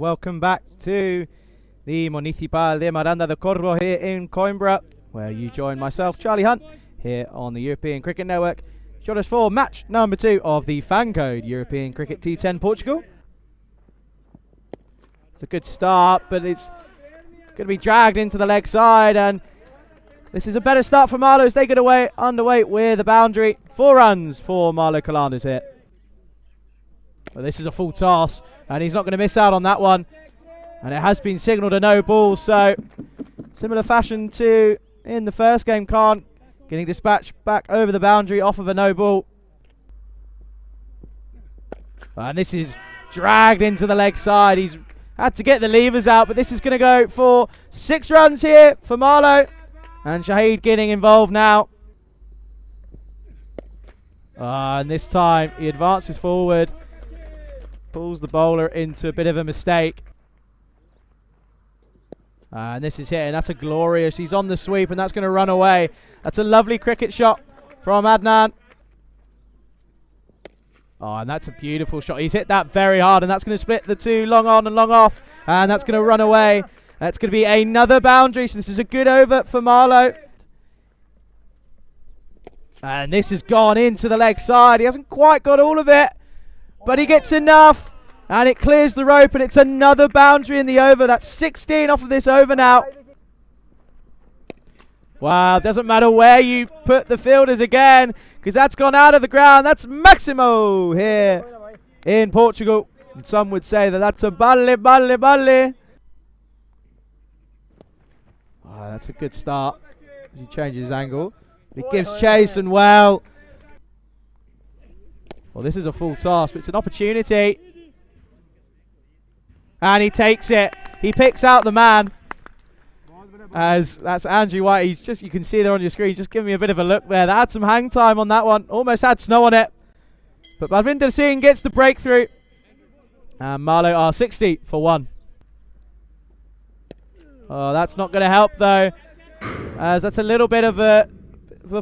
welcome back to the Municipal de Miranda de Corvo here in Coimbra, where you join myself, Charlie Hunt, here on the European Cricket Network. Join us for match number 2 of the FanCode European Cricket T10 Portugal. It's a good start, but it's going to be dragged into the leg side, and this is a better start for Marlow as they get away underweight with the boundary. 4 runs for Marlow Calanders here. Well, this is a full toss, and he's not going to miss out on that one. And it has been signalled a no ball, so similar fashion to in the first game, Khan getting dispatched back over the boundary off of a no ball. And this is dragged into the leg side. He's had to get the levers out, but this is going to go for 6 runs here for Marlow. And Shahid getting involved now. And this time he advances forward. Pulls the bowler into a bit of a mistake. And this is hit, and that's a glorious. He's on the sweep, and that's going to run away. That's a lovely cricket shot from Adnan. Oh, and that's a beautiful shot. He's hit that very hard, and that's going to split the 2 long on and long off. And that's going to run away. That's going to be another boundary, so this is a good over for Marlow. And this has gone into the leg side. He hasn't quite got all of it, but he gets enough, and it clears the rope, and it's another boundary in the over. That's 16 off of this over now. Wow, doesn't matter where you put the fielders again, because that's gone out of the ground. That's Maximo here in Portugal. And some would say that that's a balle, balle, balle. Oh, that's a good start as he changes angle. He gives chase, and well, this is a full toss, but it's an opportunity. And he takes it. He picks out the man. As that's Andrew White. He's just, you can see there on your screen, just give me a bit of a look there. That had some hang time on that one. Almost had snow on it. But Balvinder Singh gets the breakthrough. And Marlow are 60 for 1. Oh, that's not going to help though, as that's a little bit of a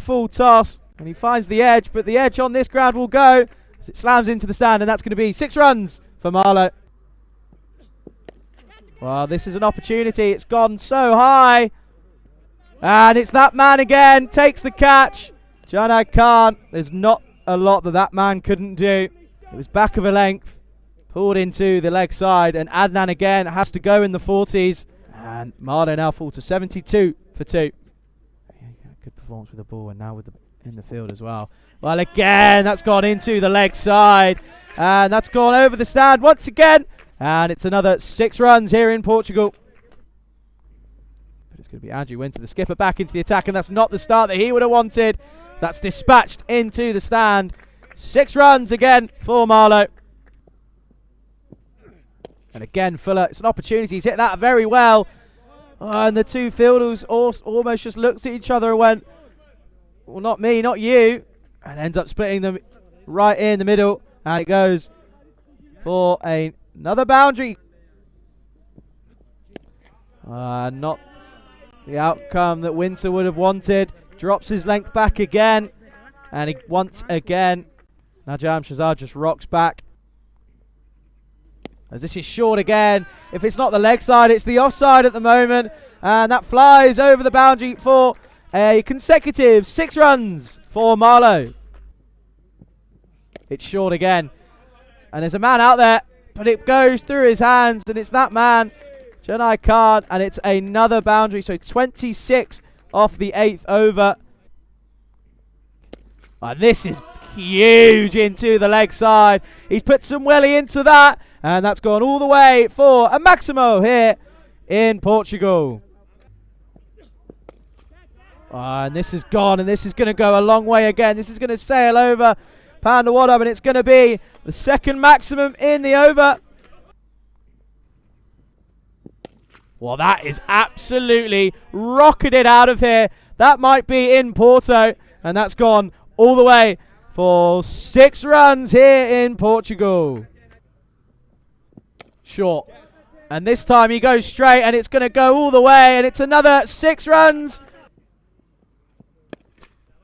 full toss. And he finds the edge, but the edge on this ground will go as it slams into the stand, and that's going to be 6 runs for Marlow. Well, this is an opportunity. It's gone so high. And it's that man again. Takes the catch. Janag Khan. There's not a lot that man couldn't do. It was back of a length. Pulled into the leg side. And Adnan again has to go in the 40s. And Marlow now fall to 72 for 2. Good performance with the ball, and now with in the field as well. Well, again, that's gone into the leg side. And that's gone over the stand once again. And it's another 6 runs here in Portugal. But it's going to be Andrew Winter, the skipper, back into the attack. And that's not the start that he would have wanted. So that's dispatched into the stand. 6 runs again for Marlow. And again, Fuller, it's an opportunity. He's hit that very well. And the 2 fielders almost just looked at each other and went, well, not me, not you. And ends up splitting them right in the middle. And it goes for another boundary. Not the outcome that Winter would have wanted. Drops his length back again. And he once again, Najam Shazad just rocks back. As this is short again. If it's not the leg side, it's the offside at the moment. And that flies over the boundary for a consecutive 6 runs for Marlow. It's short again. And there's a man out there, but it goes through his hands, and it's that man, Janai Khan, and it's another boundary. So 26 off the 8th over. And this is huge into the leg side. He's put some welly into that, and that's gone all the way for a Maximo here in Portugal. And this is gone, and this is going to go a long way again. This is going to sail over Pandawada, but it's going to be the 2nd maximum in the over. Well, that is absolutely rocketed out of here. That might be in Porto, and that's gone all the way for 6 runs here in Portugal. Short. And this time he goes straight, and it's going to go all the way, and it's another 6 runs.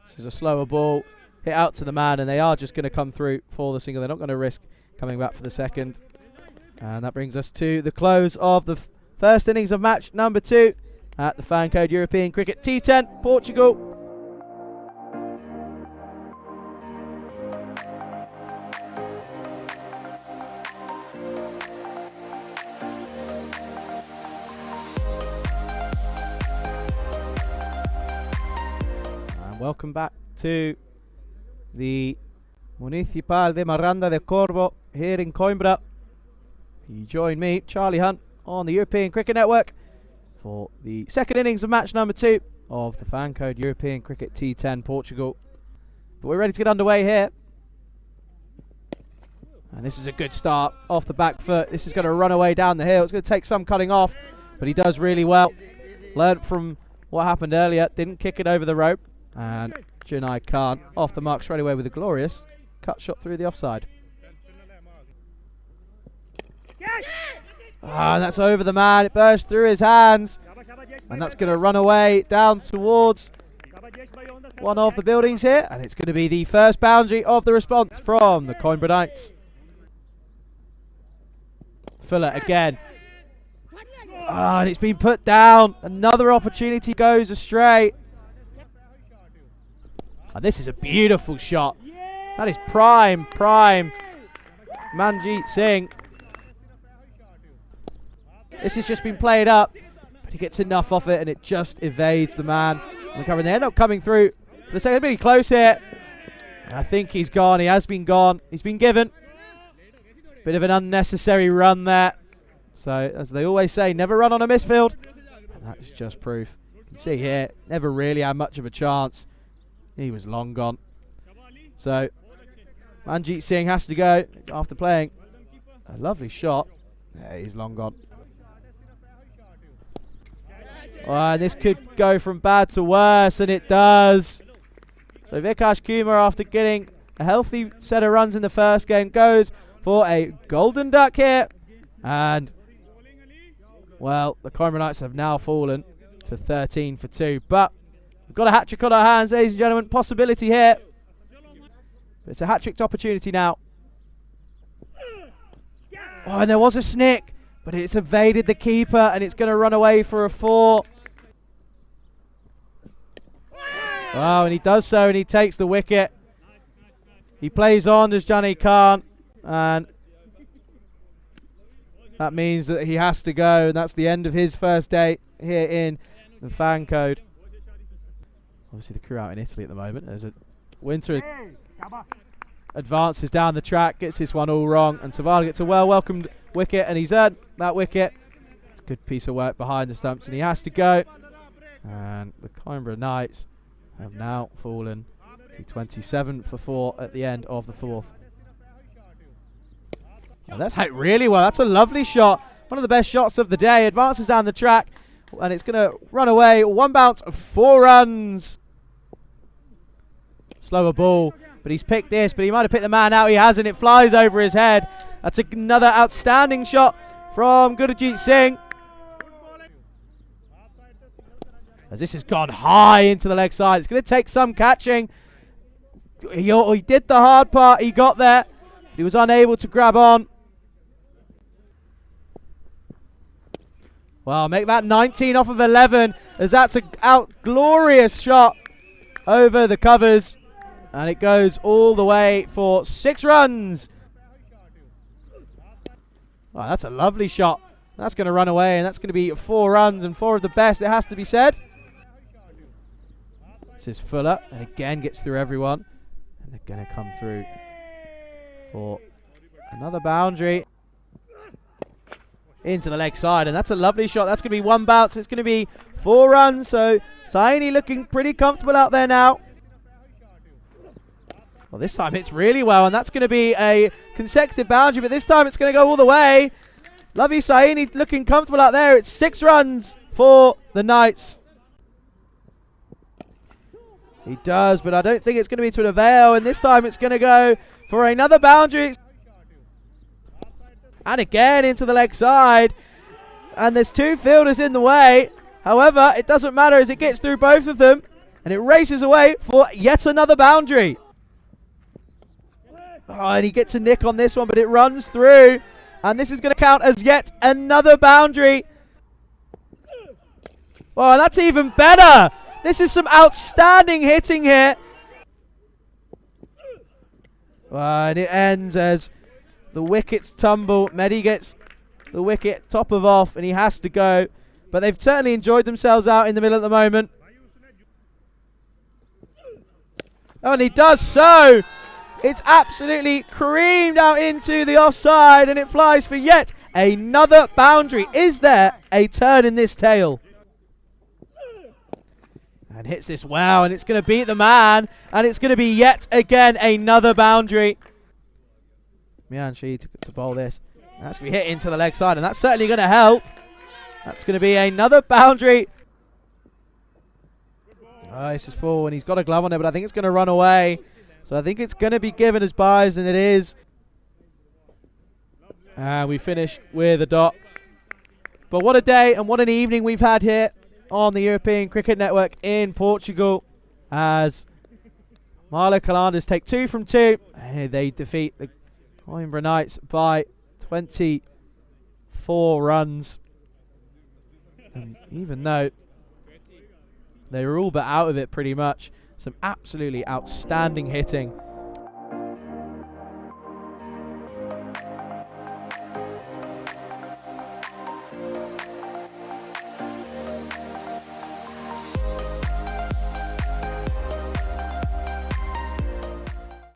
This is a slower ball. Hit out to the man, and they are just going to come through for the single. They're not going to risk coming back for the second. And that brings us to the close of the first innings of match number 2 at the FanCode European Cricket T10 Portugal. And welcome back to the Municipal de Miranda de Corvo here in Coimbra. You join me, Charlie Hunt, on the European Cricket Network for the second innings of match number 2 of the FanCode European Cricket T10 Portugal. But we're ready to get underway here. And this is a good start off the back foot. This is going to run away down the hill. It's going to take some cutting off, but he does really well. Learned from what happened earlier. Didn't kick it over the rope. And Junai Khan off the mark straight away with a glorious cut shot through the offside. And that's over the man. It burst through his hands. And that's going to run away down towards one of the buildings here. And it's going to be the first boundary of the response from the Coimbra Knights. Fuller again. And it's been put down. Another opportunity goes astray. And this is a beautiful shot. That is prime Manjeet Singh. This has just been played up, but he gets enough off it and it just evades the man on the cover. And they end up coming through for the second. Really close here. And I think he's gone. He has been gone. He's been given. Bit of an unnecessary run there. So, as they always say, never run on a misfield. And that's just proof. You can see here, never really had much of a chance. He was long gone. So, Manjeet Singh has to go after playing a lovely shot. Yeah, he's long gone. And this could go from bad to worse, and it does. So Vikash Kumar, after getting a healthy set of runs in the first game, goes for a golden duck here. And, well, the Coimbra Knights have now fallen to 13 for 2. But we've got a hat-trick on our hands, ladies and gentlemen. Possibility here. But it's a hat-trick opportunity now. Oh, and there was a snick, but it's evaded the keeper, and it's going to run away for a 4. Wow, and he does so, and he takes the wicket. He plays on as Johnny Khan, and that means that he has to go, and that's the end of his first day here in the FanCode. Obviously the crew out in Italy at the moment. There's a Winter advances down the track, gets this one all wrong, and Savala gets a well-welcomed wicket, and he's earned that wicket. It's a good piece of work behind the stumps, and he has to go. And the Coimbra Knights have now fallen to 27 for 4 at the end of the 4th. Oh, that's hit really well. That's a lovely shot. One of the best shots of the day. Advances down the track, and it's going to run away. 1 bounce, 4 runs. Slower ball, but he's picked this, but he might have picked the man out. He hasn't. It flies over his head. That's another outstanding shot from Gurjit Singh. As this has gone high into the leg side. It's going to take some catching. He did the hard part. He got there. He was unable to grab on. Well, make that 19 off of 11, as that's a glorious shot over the covers. And it goes all the way for 6 runs. Oh, that's a lovely shot. That's going to run away, and that's going to be 4 runs, and 4 of the best, it has to be said. This is Fuller, and again gets through everyone. And they're going to come through for another boundary into the leg side, and that's a lovely shot. That's going to be 1 bounce. It's going to be 4 runs. So Saini looking pretty comfortable out there now. Well, this time it's really well, and that's going to be a consecutive boundary, but this time it's going to go all the way. Lovey Saini looking comfortable out there. It's 6 runs for the Knights. He does, but I don't think it's going to be to avail, and this time it's going to go for another boundary. And again into the leg side, and there's 2 fielders in the way. However, it doesn't matter as it gets through both of them, and it races away for yet another boundary. Oh, and he gets a nick on this one, but it runs through, And this is going to count as yet another boundary. Well, that's even better. This is some outstanding hitting here. And it ends as the wickets tumble. Mehdi gets the wicket top of off and he has to go. But they've certainly enjoyed themselves out in the middle at the moment. Oh, and he does so. It's absolutely creamed out into the offside and it flies for yet another boundary. Is there a turn in this tale? And hits this well, and it's going to beat the man, and it's going to be yet again another boundary. Mianchi to bowl this. That's going to be hit into the leg side, and that's certainly going to help. That's going to be another boundary. Oh, this is full, and he's got a glove on it, but I think it's going to run away. So I think it's going to be given as byes, and it is. And we finish with a dot. But what a day and what an evening we've had here on the European Cricket Network in Portugal, as Marlow Calanders take 2 from 2. They defeat the Coimbra Knights by 24 runs. And even though they were all but out of it pretty much, some absolutely outstanding hitting